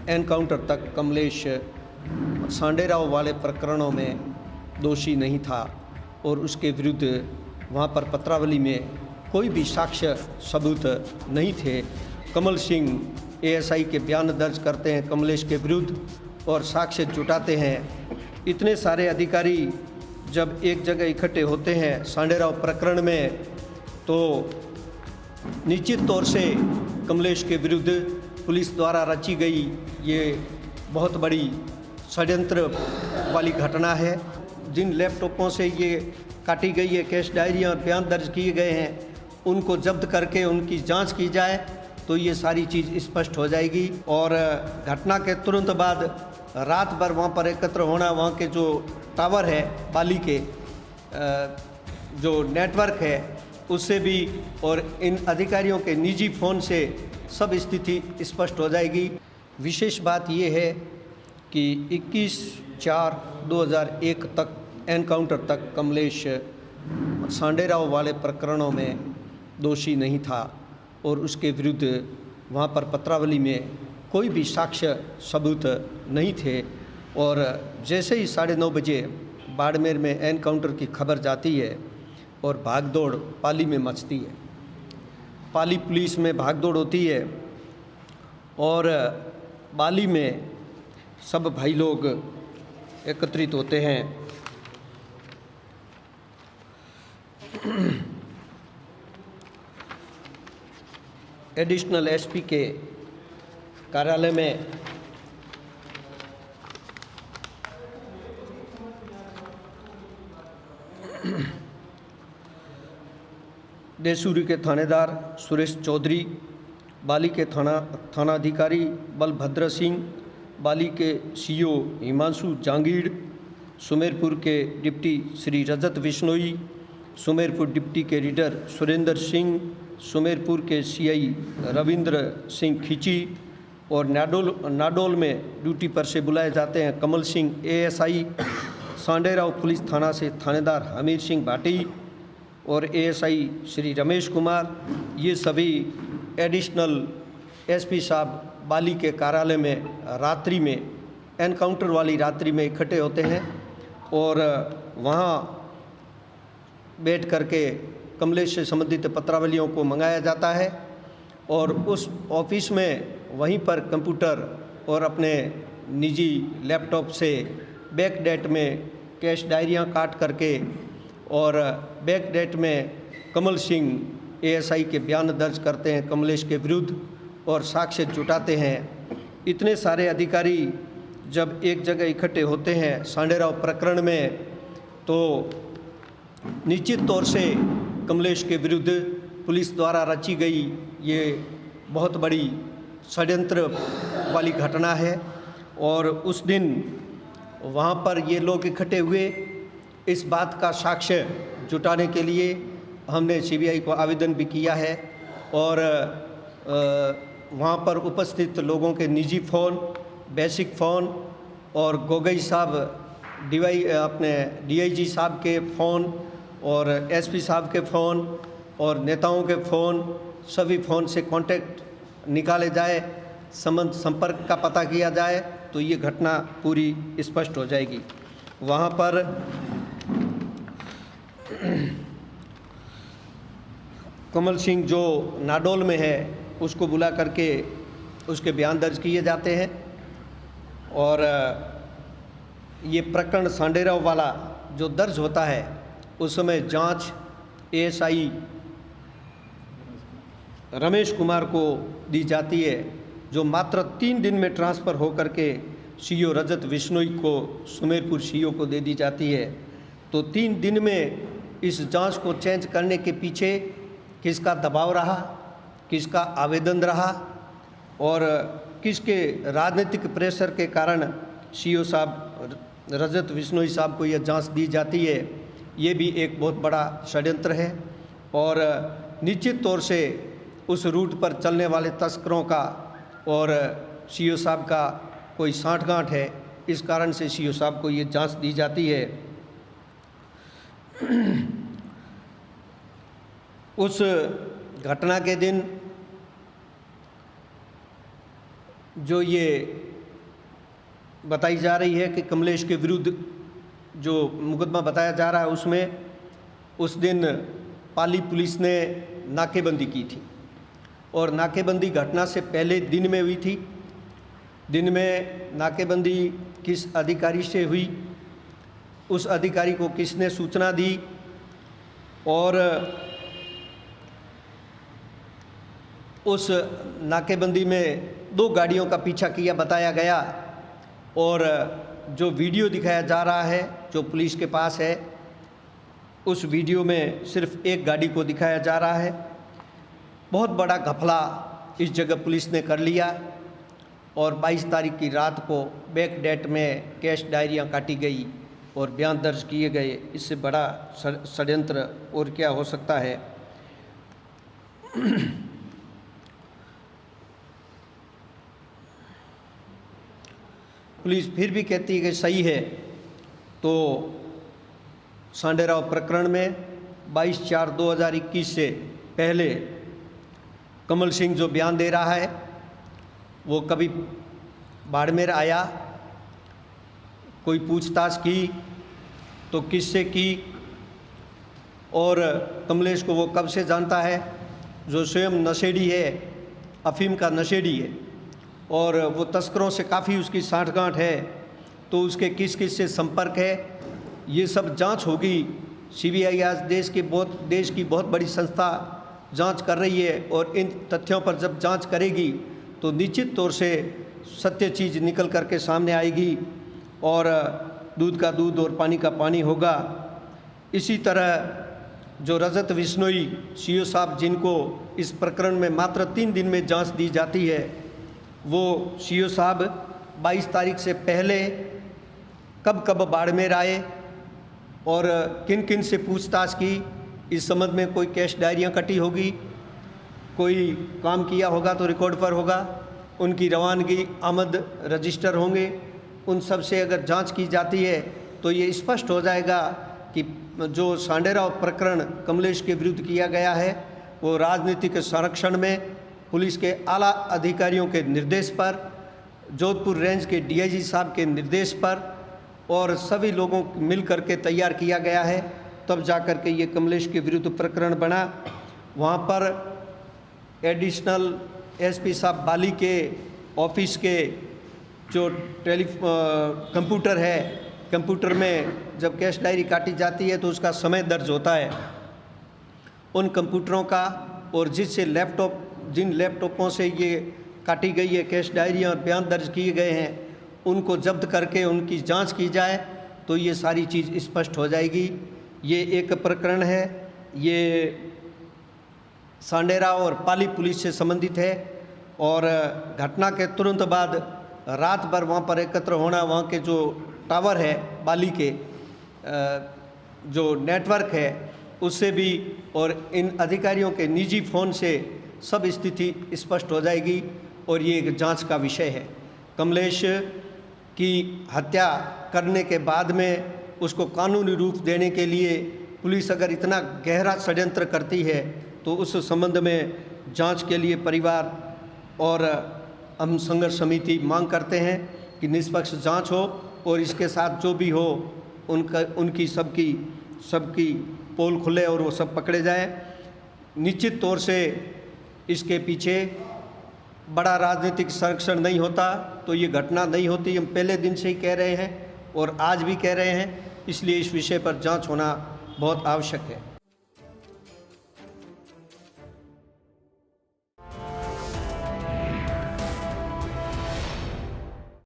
Encounter तक कमलेश सांडेराव वाले प्रकरणों में दोषी नहीं था और उसके विरुद्ध वहाँ पर पत्रावली में कोई भी साक्ष्य सबूत नहीं थे। कमल सिंह एएसआई के बयान दर्ज करते हैं कमलेश के विरुद्ध और साक्ष्य जुटाते हैं। इतने सारे अधिकारी जब एक जगह इकट्ठे होते हैं सांडेराव प्रकरण में, तो निश्चित तौर से कमलेश के विरुद्ध पुलिस द्वारा रची गई ये बहुत बड़ी षड्यंत्र वाली घटना है। जिन लैपटॉपों से ये काटी गई है कैश डायरियाँ और बयान दर्ज किए गए हैं, उनको जब्त करके उनकी जांच की जाए तो ये सारी चीज़ स्पष्ट हो जाएगी। और घटना के तुरंत बाद रात भर वहाँ पर एकत्र होना, वहाँ के जो टावर है बाली के जो नेटवर्क है उससे भी और इन अधिकारियों के निजी फ़ोन से सब स्थिति स्पष्ट हो जाएगी। विशेष बात ये है कि 21/4/2001 तक एनकाउंटर तक कमलेश सांडेराव वाले प्रकरणों में दोषी नहीं था और उसके विरुद्ध वहाँ पर पत्रावली में कोई भी साक्ष्य सबूत नहीं थे। और जैसे ही 9:30 बजे बाड़मेर में एनकाउंटर की खबर जाती है और भागदौड़ पाली में मचती है, पाली पुलिस में भागदौड़ होती है और बाली में सब भाई लोग एकत्रित होते हैं। एडिशनल एसपी के कार्यालय में देसूरी के थानेदार सुरेश चौधरी, बाली के थानाधिकारी बलभद्र सिंह, बाली के सीओ हिमांशु जांगीड़, सुमेरपुर के डिप्टी श्री रजत बिश्नोई, सुमेरपुर डिप्टी के रीडर सुरेंद्र सिंह, सुमेरपुर के सीआई रविंद्र सिंह खींची और नाडोल में ड्यूटी पर से बुलाए जाते हैं कमल सिंह एएसआई, सांडेराव पुलिस थाना से थानेदार हमीर सिंह भाटी और एएसआई श्री रमेश कुमार। ये सभी एडिशनल एसपी साहब बाली के कार्यालय में रात्रि में एनकाउंटर वाली रात्रि में इकट्ठे होते हैं और वहाँ बैठ करके कमलेश से संबंधित पत्रावलियों को मंगाया जाता है और उस ऑफिस में वहीं पर कंप्यूटर और अपने निजी लैपटॉप से बैक डेट में कैश डायरियाँ काट करके और बैक डेट में कमल सिंह एएसआई के बयान दर्ज करते हैं कमलेश के विरुद्ध और साक्ष्य जुटाते हैं। इतने सारे अधिकारी जब एक जगह इकट्ठे होते हैं सांडेराव प्रकरण में, तो निश्चित तौर से कमलेश के विरुद्ध पुलिस द्वारा रची गई ये बहुत बड़ी षड्यंत्र वाली घटना है। और उस दिन वहाँ पर ये लोग इकट्ठे हुए, इस बात का साक्ष्य जुटाने के लिए हमने सीबीआई को आवेदन भी किया है और वहाँ पर उपस्थित लोगों के निजी फ़ोन, बेसिक फ़ोन और गोगई साहब अपने डीआईजी साहब के फ़ोन और एसपी साहब के फ़ोन और नेताओं के फ़ोन, सभी फ़ोन से कांटेक्ट निकाले जाए, संपर्क का पता किया जाए तो ये घटना पूरी स्पष्ट हो जाएगी। वहाँ पर कमल सिंह जो नाडोल में है उसको बुला करके उसके बयान दर्ज किए जाते हैं और ये प्रकरण सांडेराव वाला जो दर्ज होता है उस समय जांच एएसआई रमेश कुमार को दी जाती है, जो मात्र 3 दिन में ट्रांसफ़र होकर के सीओ रजत बिश्नोई को सुमेरपुर सीओ को दे दी जाती है। तो 3 दिन में इस जांच को चेंज करने के पीछे किसका दबाव रहा, किसका आवेदन रहा और किसके राजनीतिक प्रेशर के कारण सीओ साहब रजत बिश्नोई साहब को यह जांच दी जाती है, ये भी एक बहुत बड़ा षड्यंत्र है। और निश्चित तौर से उस रूट पर चलने वाले तस्करों का और सीओ साहब का कोई साठगांठ है, इस कारण से सीओ साहब को ये जांच दी जाती है। उस घटना के दिन जो ये बताई जा रही है कि कमलेश के विरुद्ध जो मुकदमा बताया जा रहा है उसमें उस दिन पाली पुलिस ने नाकेबंदी की थी और नाकेबंदी घटना से पहले दिन में हुई थी। दिन में नाकेबंदी किस अधिकारी से हुई, उस अधिकारी को किसने सूचना दी और उस नाकेबंदी में 2 गाड़ियों का पीछा किया बताया गया और जो वीडियो दिखाया जा रहा है जो पुलिस के पास है उस वीडियो में सिर्फ एक गाड़ी को दिखाया जा रहा है। बहुत बड़ा घपला इस जगह पुलिस ने कर लिया और 22 तारीख की रात को बैक डेट में कैश डायरियां काटी गई और बयान दर्ज किए गए। इससे बड़ा षड्यंत्र और क्या हो सकता है। पुलिस फिर भी कहती है कि सही है। तो सांडेराव प्रकरण में 22/4/2021 से पहले कमल सिंह जो बयान दे रहा है वो कभी बाड़मेर आया, कोई पूछताछ की तो किससे की और कमलेश को वो कब से जानता है, जो स्वयं नशेड़ी है, अफीम का नशेड़ी है और वो तस्करों से काफ़ी उसकी साठगांठ है, तो उसके किस किस से संपर्क है, ये सब जांच होगी। सीबीआई आज देश की बहुत बड़ी संस्था जांच कर रही है और इन तथ्यों पर जब जांच करेगी तो निश्चित तौर से सत्य चीज़ निकल कर के सामने आएगी और दूध का दूध और पानी का पानी होगा। इसी तरह जो रजत बिश्नोई सीओ साहब जिनको इस प्रकरण में मात्र 3 दिन में जांच दी जाती है, वो सीओ साहब 22 तारीख से पहले कब कब बाड़मेर आए और किन किन से पूछताछ की, इस संबंध में कोई कैश डायरियां कटी होगी, कोई काम किया होगा तो रिकॉर्ड पर होगा, उनकी रवानगी आमद रजिस्टर होंगे। उन सब से अगर जांच की जाती है तो ये स्पष्ट हो जाएगा कि जो सांडेराव प्रकरण कमलेश के विरुद्ध किया गया है वो राजनीतिक संरक्षण में पुलिस के आला अधिकारियों के निर्देश पर, जोधपुर रेंज के डीआईजी साहब के निर्देश पर और सभी लोगों मिल कर के तैयार किया गया है। तब जा कर के ये कमलेश के विरुद्ध प्रकरण बना। वहाँ पर एडिशनल एसपी साहब बाली के ऑफिस के जो कंप्यूटर है, कंप्यूटर में जब कैश डायरी काटी जाती है तो उसका समय दर्ज होता है। उन कंप्यूटरों का और जिन लैपटॉपों से ये काटी गई है कैश डायरियाँ और बयान दर्ज किए गए हैं, उनको जब्त करके उनकी जांच की जाए तो ये सारी चीज़ स्पष्ट हो जाएगी। ये एक प्रकरण है, ये सांडेराव और पाली पुलिस से संबंधित है और घटना के तुरंत बाद रात भर वहाँ पर एकत्र होना, वहाँ के जो टावर है बाली के जो नेटवर्क है उससे भी और इन अधिकारियों के निजी फ़ोन से सब स्थिति स्पष्ट हो जाएगी और ये एक जांच का विषय है। कमलेश की हत्या करने के बाद में उसको कानूनी रूप देने के लिए पुलिस अगर इतना गहरा षड्यंत्र करती है तो उस संबंध में जांच के लिए परिवार और हम संघर्ष समिति मांग करते हैं कि निष्पक्ष जांच हो और इसके साथ जो भी हो उनकी सबकी पोल खुले और वो सब पकड़े जाए। निश्चित तौर से इसके पीछे बड़ा राजनीतिक संरक्षण नहीं होता तो ये घटना नहीं होती। हम पहले दिन से ही कह रहे हैं और आज भी कह रहे हैं, इसलिए इस विषय पर जांच होना बहुत आवश्यक है।